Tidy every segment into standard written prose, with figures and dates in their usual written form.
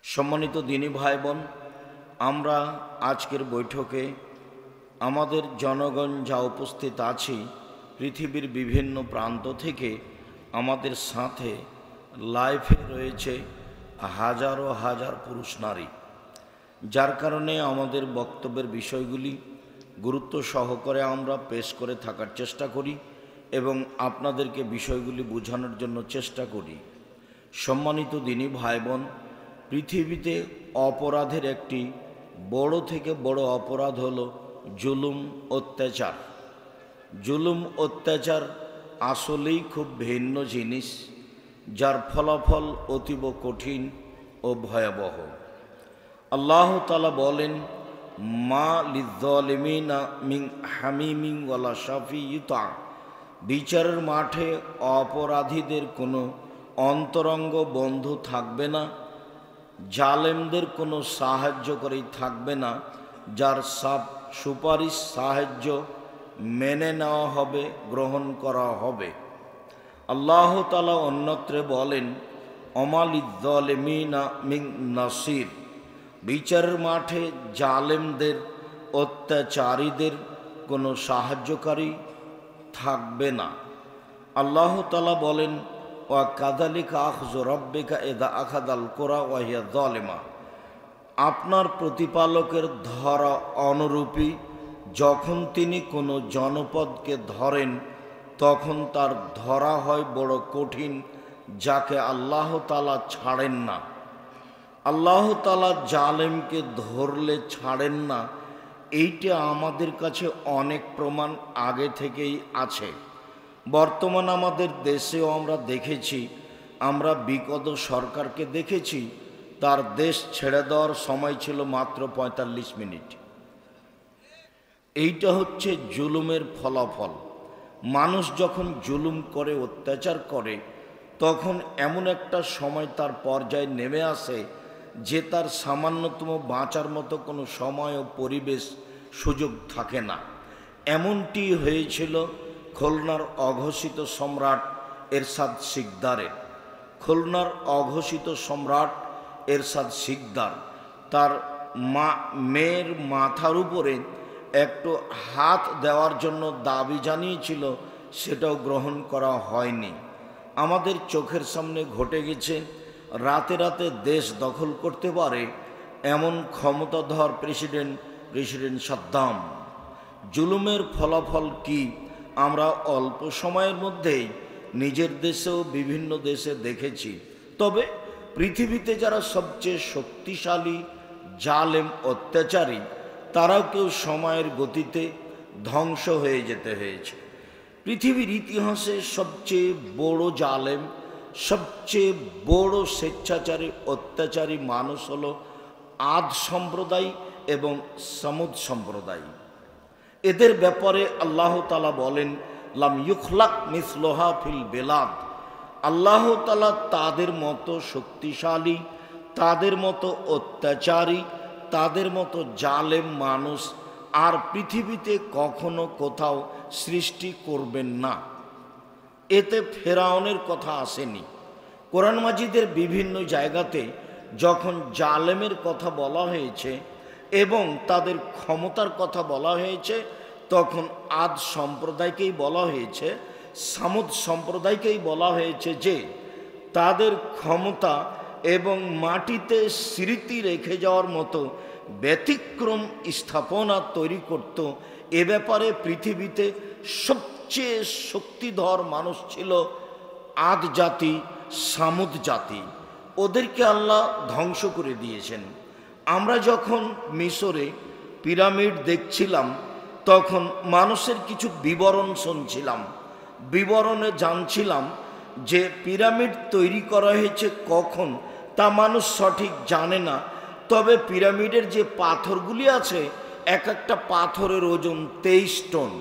সম্মানিত দিনী ভাই বোন, আমরা আজকের বৈঠকে আমাদের জনগণ যা উপস্থিত আছি, পৃথিবীর বিভিন্ন প্রান্ত থেকে আমাদের সাথে লাইভে রয়েছে হাজারো হাজার পুরুষ নারী, যার কারণে আমাদের বক্তব্যের বিষয়গুলি গুরুত্ব সহকারে আমরা পেশ করে থাকার চেষ্টা করি এবং আপনাদেরকে বিষয়গুলি বোঝানোর জন্য চেষ্টা করি। সম্মানিত দিনী ভাই বোন, পৃথিবীতে অপরাধের একটি বড় থেকে বড় অপরাধ হলো জুলুম অত্যাচার। জুলুম অত্যাচার আসলেই খুব ভিন্ন জিনিস, যার ফলাফল অতীব কঠিন ও ভয়াবহ। আল্লাহ তাআলা বলেন, মা লিযযালিমিনা মিন হামিমিন ওয়ালা শাফিয়্যিতা, বিচারের মাঠে অপরাধীদের কোনো অন্তরঙ্গ বন্ধু থাকবে না, জালেমদের কোনো সাহায্যকারী থাকবে না, যার সুপারিশ সাহায্য মেনে নেওয়া হবে, গ্রহণ করা হবে। আল্লাহ তাআলা অন্যত্রে বলেন, ওমা লিযযালিমিনা মিন নাসির, বিচারের মাঠে জালেমদের অত্যাচারীদের কোনো সাহায্যকারী থাকবে না। আল্লাহ তাআলা বলেন, ওয়া কাযালিকা আখযু রাব্বিকা ইযা আখাযাল কুরা ওয়া হিয়া যালিমা, আপনার প্রতিপালকের ধরা অনুরূপী, যখন তিনি কোনো জনপদকে ধরেন তখন তার ধরা হয় বড় কঠিন, যাকে আল্লাহ তাআলা ছাড়েন না। আল্লাহ তাআলা জালেমকে ধরলে ছাড়েন না, এইটা আমাদের কাছে অনেক প্রমাণ আগে থেকেই আছে। বর্তমান আমাদের দেশেও আমরা দেখেছি, আমরা বিগত সরকারকে দেখেছি, তার দেশ ছেড়ে দেওয়ার সময় ছিল মাত্র ৪৫ মিনিট। এইটা হচ্ছে জুলুমের ফলাফল। মানুষ যখন জুলুম করে, অত্যাচার করে, তখন এমন একটা সময় তার পর্যায়ে নেমে আসে যে তার সামান্যতম বাঁচার মতো কোনো সময় ও পরিবেশ সুযোগ থাকে না। এমনটি হয়েছিল খুলনার অঘোষিত সম্রাট এরশাদ সিকদারের। খুলনার অঘোষিত সম্রাট এরশাদ সিকদার তার মেয়ের মাথার উপরে একটু হাত দেওয়ার জন্য দাবি জানিয়েছিল, সেটাও গ্রহণ করা হয়নি। আমাদের চোখের সামনে ঘটে গেছে, রাতে রাতে দেশ দখল করতে পারে এমন ক্ষমতাধর প্রেসিডেন্ট সাদ্দাম। জুলুমের ফলাফল কি আমরা অল্প সময়ের মধ্যেই নিজের দেশেও বিভিন্ন দেশে দেখেছি। তবে পৃথিবীতে যারা সবচেয়ে শক্তিশালী জালেম অত্যাচারী, তারাও কেউ সময়ের গতিতে ধ্বংস হয়ে যেতে হয়েছে। পৃথিবীর ইতিহাসে সবচেয়ে বড় জালেম, সবচেয়ে বড় স্বেচ্ছাচারী অত্যাচারী মানুষ হলো আদ সম্প্রদায় এবং সামুদ সম্প্রদায়। এদের ব্যাপারে আল্লাহ তাআলা বলেন, লাম ইউখলাক মিসলুহা ফিল বেলাদ, আল্লাহ তাআলা তাদের মতো শক্তিশালী, তাদের মতো অত্যাচারী, তাদের মতো জালেম মানুষ আর পৃথিবীতে কখনো কোথাও সৃষ্টি করবেন না। এতে ফেরাউনের কথা আসেনি। কোরআন মাজিদের বিভিন্ন জায়গাতে যখন জালেমের কথা বলা হয়েছে এবং তাদের ক্ষমতার কথা বলা হয়েছে, তখন আদ সম্প্রদায়কেই বলা হয়েছে, সামুদ সম্প্রদায়কেই বলা হয়েছে যে তাদের ক্ষমতা এবং মাটিতে স্মৃতি রেখে যাওয়ার মতো ব্যতিক্রম স্থাপনা তৈরি করত। এ ব্যাপারে পৃথিবীতে সবচেয়ে শক্তিধর মানুষ ছিল আদ জাতি, সামুদ জাতি। ওদেরকে আল্লাহ ধ্বংস করে দিয়েছেন। আমরা যখন মিশরে পিরামিড দেখছিলাম, তখন মানুষের কিছু বিবরণ শুনছিলাম, বিবরণে জানছিলাম যে পিরামিড তৈরি করা হয়েছে কখন তা মানুষ সঠিক জানে না। তবে পিরামিডের যে পাথরগুলি আছে, এক একটা পাথরের ওজন 23 টন।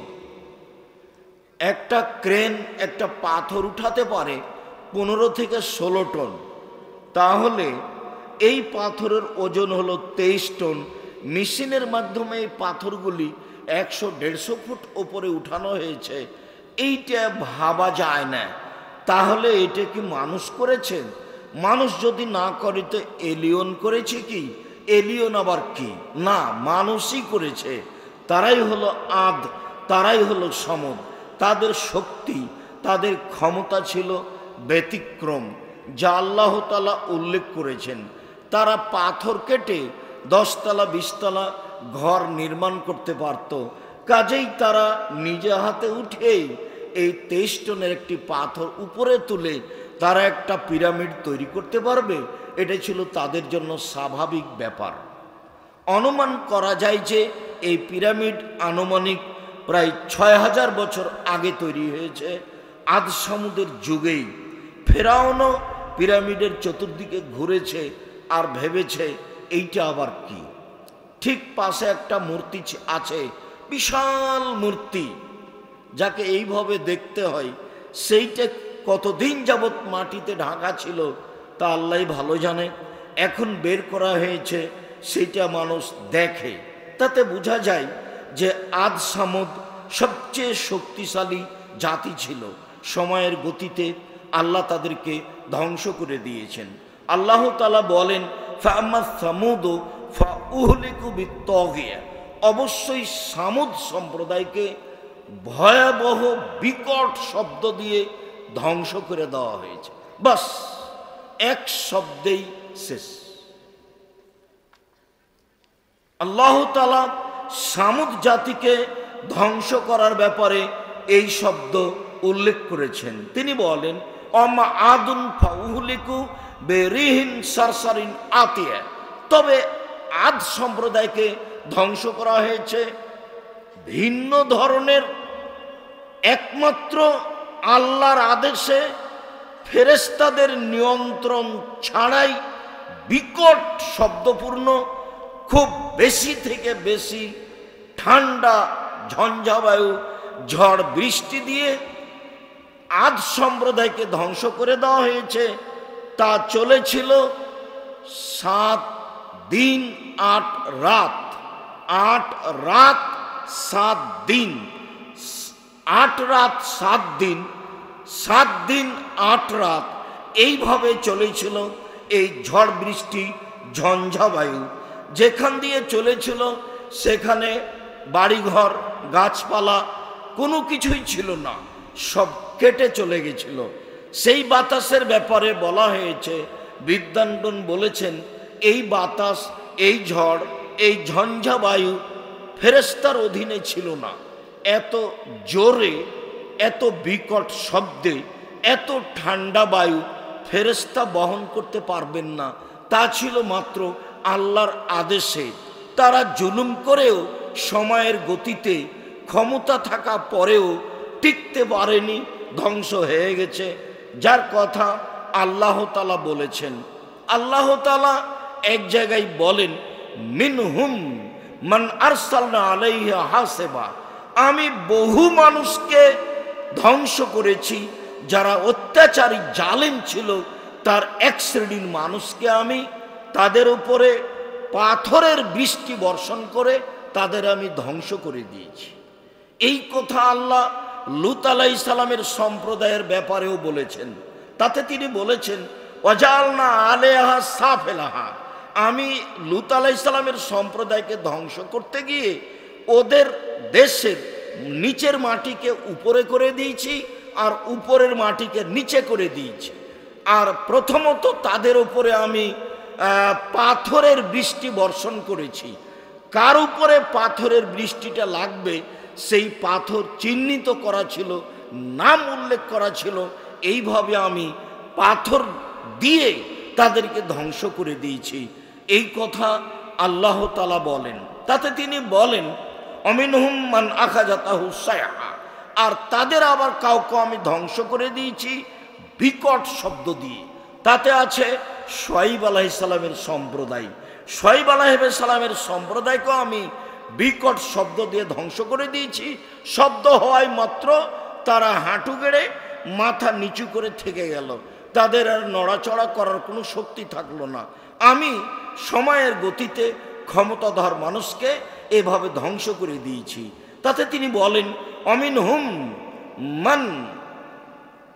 একটা ক্রেন একটা পাথর উঠাতে পারে 15 থেকে 16 টন। তাহলে এই পাথরের ওজন হলো 23 টন। মেশিনের মাধ্যমে এই পাথরগুলি 100-150 ফুট ওপরে উঠানো হয়েছে। এইটা ভাবা যায় না। তাহলে এটা কি মানুষ করেছেন? মানুষ যদি না করে তো এলিয়ন করেছে কি? এলিয়ন আবার কি? না, মানুষই করেছে। তারাই হলো আদ, তারাই হলো সমদ। তাদের শক্তি, তাদের ক্ষমতা ছিল ব্যতিক্রম, যা আল্লাহ তাআলা উল্লেখ করেছেন। তারা পাথর কেটে 10 তলা 20 তলা ঘর নির্মাণ করতে পারত। কাজেই তারা নিজে হাতে উঠেই এই 23 টনের একটি পাথর উপরে তুলে তারা একটা পিরামিড তৈরি করতে পারবে, এটা ছিল তাদের জন্য স্বাভাবিক ব্যাপার। অনুমান করা যায় যে এই পিরামিড আনুমানিক প্রায় 6000 বছর আগে তৈরি হয়েছে, আদ সামুদের যুগেই। ফেরাউনও পিরামিডের চতুর্দিকে ঘুরেছে আর ভেবেছে এইটা আবার কি। ঠিক পাশে একটা মূর্তি আছে, বিশাল মূর্তি, যাকে এইভাবে দেখতে হয়। সেইটা কতদিন যাবৎ মাটিতে ঢাকা ছিল তা আল্লাহ ভালো জানে। এখন বের করা হয়েছে, সেইটা মানুষ দেখে। তাতে বোঝা যায় যে আদ সামুদ সবচেয়ে শক্তিশালী জাতি ছিল। সময়ের গতিতে আল্লাহ তাদেরকে ধ্বংস করে দিয়েছেন। আল্লাহ তাআলা বলেন, ফাআম্মা সামুদ ফাউহলিকু বিত্তাগিয়া, অবশ্যই সামুদ সম্প্রদায়কে ভয়াবহ বিকট শব্দ দিয়ে ধ্বংস করে দেওয়া হয়েছে। বাস, এক শব্দেই শেষ। আল্লাহ তাআলা সামুদ জাতিকে ধ্বংস করার ব্যাপারে এই শব্দ উল্লেখ করেছেন। তিনি বলেন, অমা আদুন ফাউহলিকু বেরিহিন সারসারিন আতিয়া, তবে আদ সম্প্রদায়কে ধ্বংস করা হয়েছে ভিন্ন ধরনের, একমাত্র আল্লাহর আদেশে, ফেরেশতাদের নিয়ন্ত্রণ ছাড়াই বিকট শব্দপূর্ণ, খুব বেশি থেকে বেশি ঠান্ডা ঝঞ্ঝাবায়ু, ঝড় বৃষ্টি দিয়ে আদ সম্প্রদায়কে ধ্বংস করে দেওয়া হয়েছে। তা চলেছিল 7 দিন 8 রাত, 8 রাত 7 দিন, 8 রাত 7 দিন, 7 দিন 8 রাত, এইভাবে চলেছিল এই ঝড় বৃষ্টি ঝঞ্ঝাবায়ু। যেখান দিয়ে চলেছিল সেখানে বাড়িঘর গাছপালা কোনো কিছুই ছিল না, সব কেটে চলে গেছিল। সেই বাতাসের ব্যাপারে বলা হয়েছে, বিদ্বানগণ বলেছেন, এই বাতাস, এই ঝড়, এই ঝঞ্ঝাবায়ু ফেরেশতার অধীনে ছিল না। এত জোরে, এত বিকট শব্দে, এত ঠান্ডা বায়ু ফেরেশতা বহন করতে পারবেন না। তা ছিল মাত্র আল্লাহর আদেশে। তারা জুলুম করেও সময়ের গতিতে ক্ষমতা থাকা পরেও টিকতে পারেনি, ধ্বংস হয়ে গেছে। যার কথা আল্লাহ তাআলা বলেছেন। আল্লাহ তাআলা এক জায়গায় বলেন, মিনহুম মান আরসালনা আলাইহা হাসিবা, আমি বহু মানুষকে ধ্বংস করেছি যারা অত্যাচারী জালেম ছিল। তার এক শ্রেণীর মানুষকে আমি তাদের উপরে পাথরের বৃষ্টি বর্ষণ করে তাদের আমি ধ্বংস করে দিয়েছি। এই কথা আল্লাহ লূত আলাইহিস সালামের সম্প্রদায়ের ব্যাপারেও বলেছেন। তাতে তিনি বলেছেন, ওয়াজালনা আলাইহা সাফিলাহা, আমি লূত আলাইহিস সালামের সম্প্রদায়কে ধ্বংস করতে গিয়ে ওদের দেশের নিচের মাটিকে উপরে করে দিয়েছি আর উপরের মাটিকে নিচে করে দিয়েছি। আর প্রথমত তাদের উপরে আমি পাথরের বৃষ্টি বর্ষণ করেছি। কার উপরে পাথরের বৃষ্টিটা লাগবে সেই পাথর চিহ্নিত করা ছিল, নাম উল্লেখ করা ছিল। এইভাবে আমি পাথর দিয়ে তাদেরকে ধ্বংস করে দিয়েছি। এই কথা আল্লাহ তাআলা বলেন। তাতে তিনি বলেন, অমিনহুম মান আখাযাতাহু সায়হা, আর তাদের আবার কাউকে আমি ধ্বংস করে দিয়েছি বিকট শব্দ দিয়ে। তাতে আছে শুআয়ব আলাইহিস সালামের সম্প্রদায়। শুআয়ব আলাইহিস সালামের সম্প্রদায়কেও আমি বিকট শব্দ দিয়ে ধ্বংস করে দিয়েছি। শব্দ হওয়ায় মাত্র তারা হাঁটু গেড়ে মাথা নিচু করে থেকে গেল, তাদের আর নড়াচড়া করার কোনো শক্তি থাকলো না। আমি সময়ের গতিতে ক্ষমতাধর মানুষকে এভাবে ধ্বংস করে দিয়েছি। তাতে তিনি বলেন,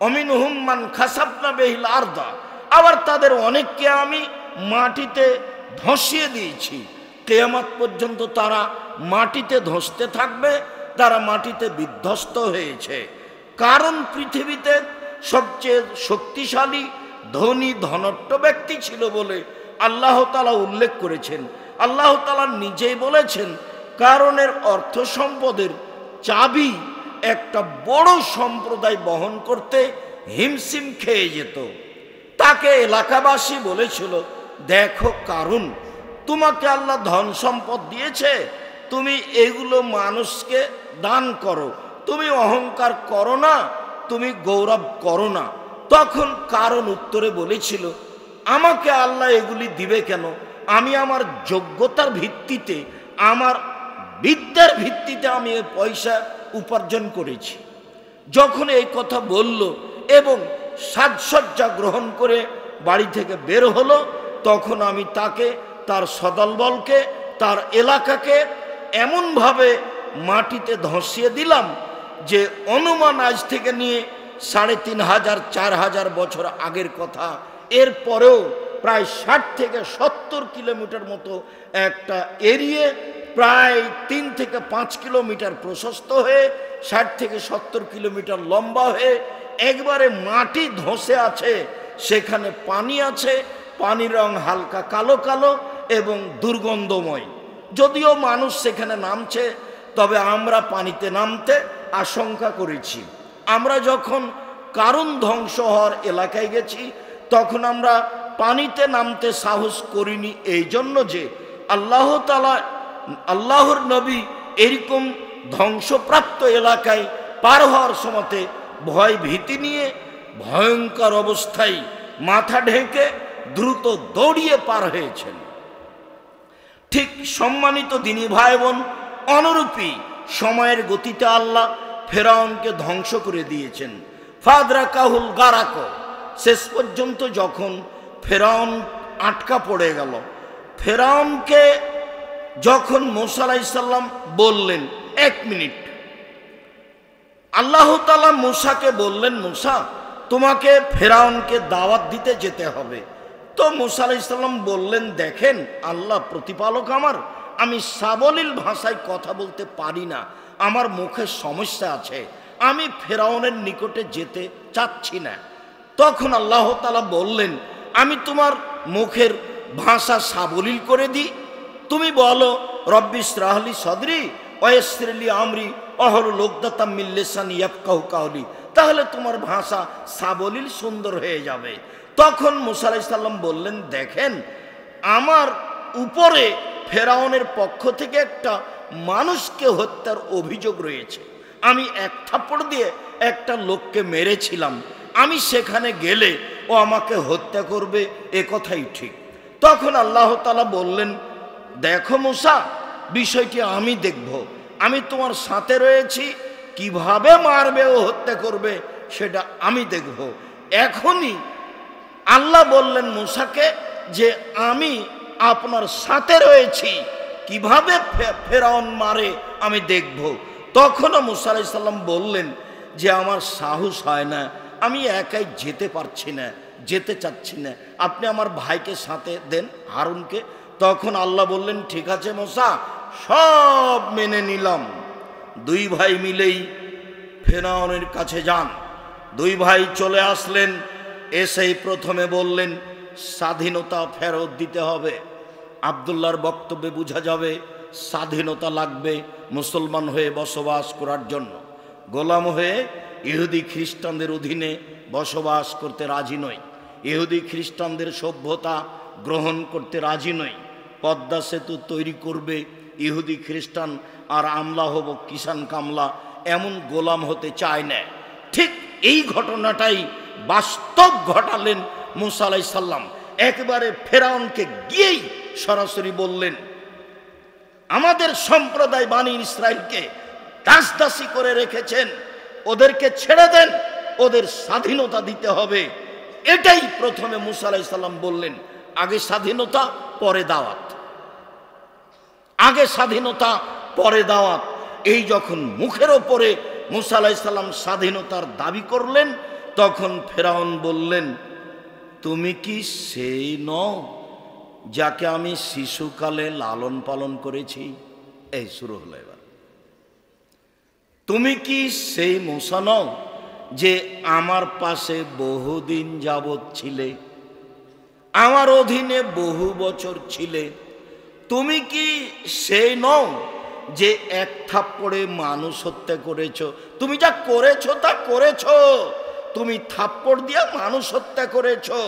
অমিনহুম মান খাসাবনা বিহিল আরদা, আবার তাদের অনেককে আমি মাটিতে ধসিয়ে দিয়েছি। কিয়ামত পর্যন্ত তারা মাটিতে ধসতে থাকবে, তারা মাটিতে বিধ্বস্ত হয়েছে। কারণ পৃথিবীতে সবচেয়ে শক্তিশালী ধনী ধনট্য ব্যক্তি ছিল বলে আল্লাহ তাআলা উল্লেখ করেছেন। আল্লাহ তাআলা নিজেই বলেছেন, কারণের অর্থ সম্পদের চাবি একটা বড় সম্প্রদায় বহন করতে হিমশিম খেয়ে যেত। তাকে এলাকাবাসী বলেছিল, দেখো কারণ, তোমাকে আল্লাহ ধন সম্পদ দিয়েছে, তুমি এগুলো মানুষকে দান করো, তুমি অহংকার করো না, তুমি গৌরব করো না। তখন কারণ উত্তরে বলেছিল, আমাকে আল্লাহ এগুলি দিবে কেন? আমি আমার যোগ্যতার ভিত্তিতে, আমার বিদ্যার ভিত্তিতে আমি এই পয়সা উপার্জন করেছি। যখন এই কথা বলল এবং সাজসজ্জা গ্রহণ করে বাড়ি থেকে বের হলো, তখন আমি তাকে, তার সদলবলকে, তার এলাকাকে এমনভাবে মাটিতে ধসিয়ে দিলাম যে অনুমান আজ থেকে নিয়ে 3500 4000 বছর আগের কথা। এরপরেও প্রায় 60 থেকে 70 কিলোমিটার মতো একটা এরিয়ে প্রায় 3 থেকে 5 কিলোমিটার প্রশস্ত হয়ে 60 থেকে 70 কিলোমিটার লম্বা হয়ে একবারে মাটি ধসে আছে। সেখানে পানি আছে, পানির রং হালকা কালো কালো এবং দুর্গন্ধময়। যদিও মানুষ সেখানে নামছে, তবে আমরা পানিতে নামতে আশঙ্কা করেছি। আমরা যখন কারণ ধ্বংস হওয়ার এলাকায় গেছি, তখন আমরা পানিতে নামতে সাহস করিনি, এই জন্য যে আল্লাহ তাআলা, আল্লাহর নবী এরকম ধ্বংসপ্রাপ্ত এলাকায় পার হওয়ার সময়তে ভয় ভীতি নিয়ে ভয়ঙ্কর অবস্থায় মাথা ঢেকে দ্রুত দৌড়িয়ে পার হয়েছেন। ঠিক সম্মানিত দিনী ভাই বোন, অনুরূপী সময়ের গতিতে আল্লাহ ফেরাউনকে ধ্বংস করে দিয়েছেন। ফাদরাকাহুল গারাক, শেষ পর্যন্ত যখন ফেরাউন আটকা পড়ে গেল, ফেরাউনকে যখন মূসা আলাইহিস সালাম বললেন, 1 মিনিট, আল্লাহ তাআলা মূসাকে বললেন, মূসা তোমাকে ফেরাউনকে দাওয়াত দিতে যেতে হবে। তো মূসা আলাইহিস সালাম বললেন, দেখেন আল্লাহ প্রতিপালক আমার, আমি সাবলীল ভাষায় কথা বলতে পারি না, আমার মুখের সমস্যা আছে, আমি ফেরাউনের নিকটে যেতে চাচ্ছি না। তখন আল্লাহ তাআলা বললেন, আমি তোমার মুখের ভাষা সাবলীল করে দিই, তুমি বলো রব্বি ইশরাহ লি সদরি ওয়া ইয়াসসির লি আমরি ওয়াহলুল উকদাতাম মিন লিসানি ইয়াফকাহু কাওলি, তাহলে তোমার ভাষা সাবলীল সুন্দর হয়ে যাবে। তখন মূসা আলাইহিস সালাম বললেন, দেখেন আমার উপরে ফেরাউনের পক্ষ থেকে একটা মানুষকে হত্যার অভিযোগ রয়েছে, আমি 1 থাপ্পড় দিয়ে একটা লোককে মেরেছিলাম, আমি সেখানে গেলে ও আমাকে হত্যা করবে, এ কথাই ঠিক। তখন আল্লাহ তাআলা বললেন, দেখো মূসা, বিষয়টি আমি দেখব, আমি তোমার সাথে রয়েছি, কিভাবে মারবে ও হত্যা করবে সেটা আমি দেখব। এখনই আল্লাহ বললেন মূসাকে যে আমি আপনার সাথে রয়েছি, কিভাবে ফেরাউন মারে আমি দেখব। তখনও মূসা আলাইহিস সালাম বললেন যে আমার সাহস হয় না, আমি একাই যেতে পারছি না, যেতে চাচ্ছি না, আপনি আমার ভাইকে সাথে দেন, হারুনকে। তখন আল্লাহ বললেন, ঠিক আছে মূসা, সব মেনে নিলাম। 2 ভাই মিলেই ফেরাউনের কাছে যান। 2 ভাই চলে আসলেন, এসেই প্রথমে বললেন স্বাধীনতা ফেরত দিতে হবে। আব্দুল্লাহর বক্তব্যে বোঝা যাবে স্বাধীনতা লাগবে মুসলমান হয়ে বসবাস করার জন্য, গোলাম হয়ে ইহুদি খ্রিস্টানদের অধীনে বসবাস করতে রাজি নই, ইহুদি খ্রিস্টানদের সভ্যতা গ্রহণ করতে রাজি নই। পদ্মা সেতু তৈরি করবে ইহুদি খ্রিস্টান, আর আমলা হব কিষান কামলা, এমন গোলাম হতে চায় না। ঠিক এই ঘটনাটাই বাস্তব ঘটালেন মূসা আলাইহিস সালাম। একেবারে ফেরাউনকে গিয়েই সরাসরি বললেন, আমাদের সম্প্রদায় বানি ইসরাইলকে দাসদাসী করে রেখেছেন, ওদেরকে ছেড়ে দেন, ওদের স্বাধীনতা দিতে হবে। এটাই প্রথমে মূসা আলাইহিস সালাম বললেন। আগে স্বাধীনতা পরে দাওয়াত, আগে স্বাধীনতা পরে দাওয়াত। এই যখন মুখের ওপরে মূসা আলাইহিস সালাম স্বাধীনতার দাবি করলেন, তখন ফেরাউন বললেন, তুমি কি সেই নও যাকে আমি শিশুকালে লালন পালন করেছি? এই শুরু হলো এবার। তুমি কি সেই মূসা নও যে আমার পাশে বহুদিন যাবৎ ছিলে, আমার অধীনে বহু বছর ছিলে? তুমি কি সেই নও যে এক থাপ্পড়ে মানুষ হত্যা করেছো? তুমি যা করেছো তা করেছো, তুমি থাপ্পড় দিয়ে মানুষ হত্যা করেছো।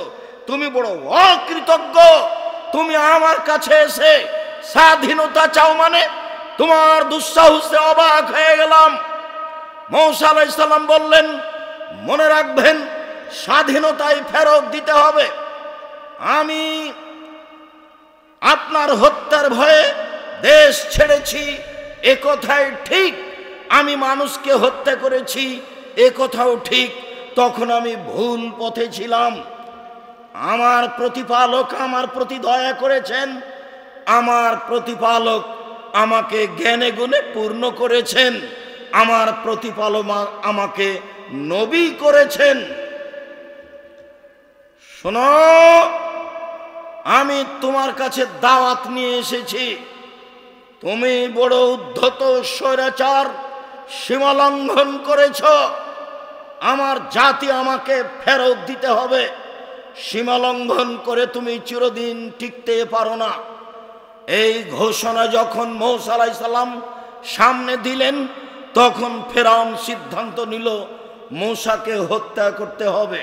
তুমি বড় অকৃতজ্ঞ। তুমি আমার কাছে এসে স্বাধীনতা চাও মানে? তোমার দুঃসাহসে অবাক হয়ে গেলাম। মূসা আলাইহিস সালাম বললেন, মনে রাখবেন স্বাধীনতাই ফেরত দিতে হবে। আমি আপনার হত্যার ভয়ে দেশ ছেড়েছি, এ কথাই ঠিক। আমি মানুষকে হত্যা করেছি, এ কথাও ঠিক। তখন আমি ভুল পথে ছিলাম। আমার প্রতিপালক আমার প্রতি দয়া করেছেন, আমার প্রতিপালক আমাকে জ্ঞানে গুণে পূর্ণ করেছেন, আমার প্রতিপালক আমাকে নবী করেছেন। শোনো, আমি তোমার কাছে দাওয়াত নিয়ে এসেছি। তুমি বড় উদ্ধত স্বৈরাচার, সীমা লঙ্ঘন করেছ। আমার জাতি আমাকে ফেরত দিতে হবে। সীমা লঙ্ঘন করে তুমি চিরদিন টিকতে পারো না। এই ঘোষণা যখন মূসা আলাইহিস সালাম সামনে দিলেন, তখন ফেরাউন সিদ্ধান্ত নিল মূসাকে হত্যা করতে হবে।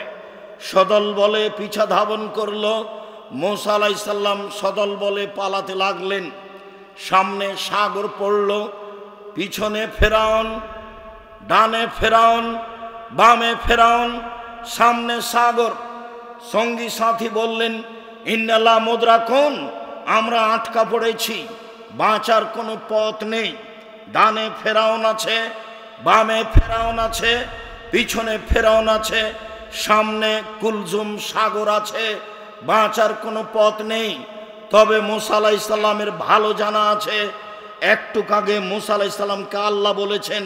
সদল বলে পিছা ধাবন করল। মূসা আলাইহিস সালাম সদল বলে পালাতে লাগলেন। সামনে সাগর পড়ল, পিছনে ফেরাউন, ডানে ফেরাউন, বামে ফেরাউন, সামনে সাগর। সঙ্গী সাথী বললেন, ইন্নাল্লাহ মুদরাকুন, আমরা আটকা পড়েছি, বাঁচার কোনো পথ নেই। ডানে ফেরাউন আছে, বামে ফেরাউন আছে, পিছনে ফেরাউন আছে, সামনে কুলজুম সাগর আছে, বাঁচার কোনো পথ নেই। তবে মূসা আলাইহিস সালামের ভালো জানা আছে, একটু আগে মূসা আলাইহিস সালামকে আল্লাহ বলেছেন,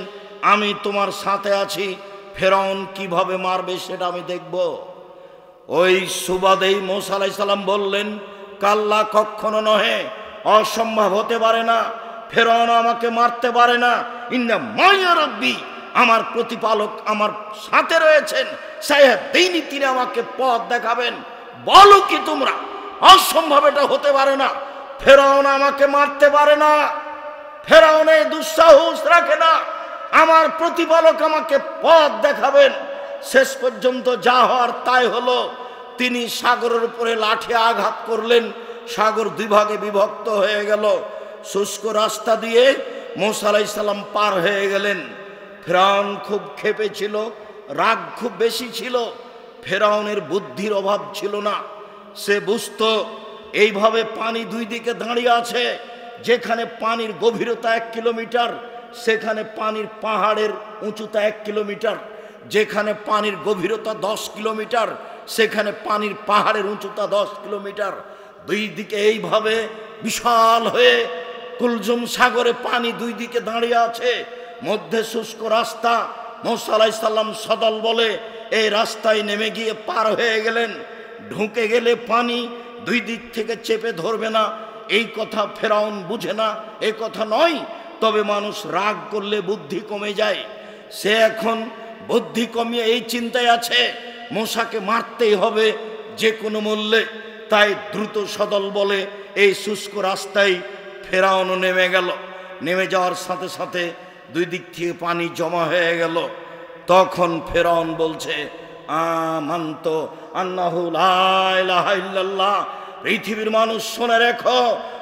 আমি তোমার সাথে আছি, ফেরাউন কিভাবে মারবে সেটা আমি দেখব। ওই সুবাদেই মূসা আলাইহিস সালাম বললেন, কাল্লা, কখনো নহে, অসম্ভব হতে পারে না, ফেরাউন আমাকে মারতে পারে না। ইন্না মাইয়া রাব্বি, আমার প্রতিপালক আমার সাথে রয়েছেন, সায়াহদিনী, তিনি আমাকে পথ দেখাবেন। বলো কি তোমরা? অসম্ভব, এটা হতে পারে না। ফেরাউন আমাকে মারতে পারে না, ফেরাউন এই দুঃসাহস রাখে না। আমার প্রতিপালক আমাকে পথ দেখাবেন। শেষ পর্যন্ত যা হওয়ার তাই হলো। তিনি সাগরের উপরে লাঠি আঘাত করলেন, সাগর দুই ভাগে বিভক্ত হয়ে গেল। শুষ্ক রাস্তা দিয়ে মূসা আলাইহিস সালাম পার হয়ে গেলেন। ফেরাউন খুব ক্ষেপে ছিল, রাগ খুব বেশি ছিল। ফেরাউনের বুদ্ধির অভাব ছিল না। সে বুঝতো এইভাবে পানি দুই দিকে দাঁড়িয়ে আছে। যেখানে পানির গভীরতা 1 কিলোমিটার, সেখানে পানির পাহাড়ের উঁচুতা 1 কিলোমিটার। যেখানে পানির গভীরতা 10 কিলোমিটার, সেখানে পানির পাহাড়ের উঁচুতা 10 কিলোমিটার। দুই দিকে এইভাবে বিশাল হয়ে কুলজুম সাগরে পানি দুই দিকে দাঁড়িয়ে আছে, মধ্যে শুষ্ক রাস্তা। মূসা আলাইহিস সালাম সদল বলে এই রাস্তায় নেমে গিয়ে পার হয়ে গেলেন। ঢুকে গেলে পানি দুই দিক থেকে চেপে ধরবে না, এই কথা ফেরাউন বুঝে না, এই কথা নয়। তবে মানুষ রাগ করলে বুদ্ধি কমে যায়। সে এখন বুদ্ধি কমিয়ে এই চিন্তায় আছে, মূসাকে মারতেই হবে যে কোনো মূল্যে। তাই দ্রুত সদল বলে এই শুষ্ক রাস্তায় ফেরাউনও নেমে গেল। নেমে যাওয়ার সাথে সাথে দুই দিক থেকে পানি জমা হয়ে গেল। তখন ফেরাউন বলছে, আমানতু আন্নাহু লা ইলাহা ইল্লাল্লাহ, পৃথিবীর মানুষ শুনে রেখো,